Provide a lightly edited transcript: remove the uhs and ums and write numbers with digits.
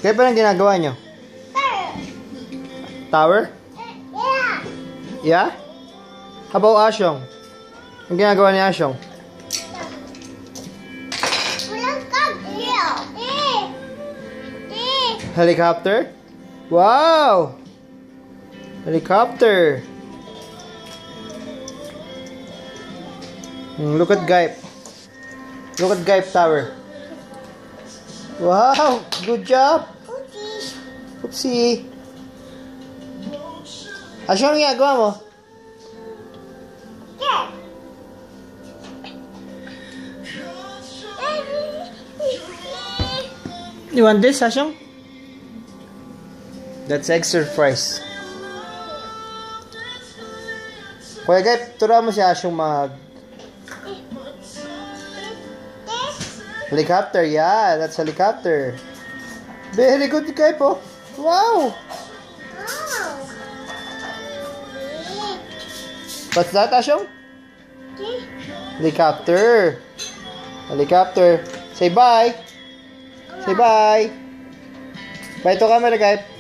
Kaya pa lang ginagawa nyo? Tower? Yeah? How about Asyong? Ang ginagawa ni Asyong? Helicopter? Wow! Helicopter! Look at Gaip. Look at Gaip Tower. Wow! Good job! Oopsie! Asyong, ang ginagawa mo? You want this, Asyong? That's extra fries. Kuya Gaip, turuan mo si Asyong mag... Helicopter, yeah, that's helicopter. Very good, Gaip, oh. Wow! What's that, Asyong? Helicopter. Helicopter. Say bye. Say bye. Bye to camera, Gaip.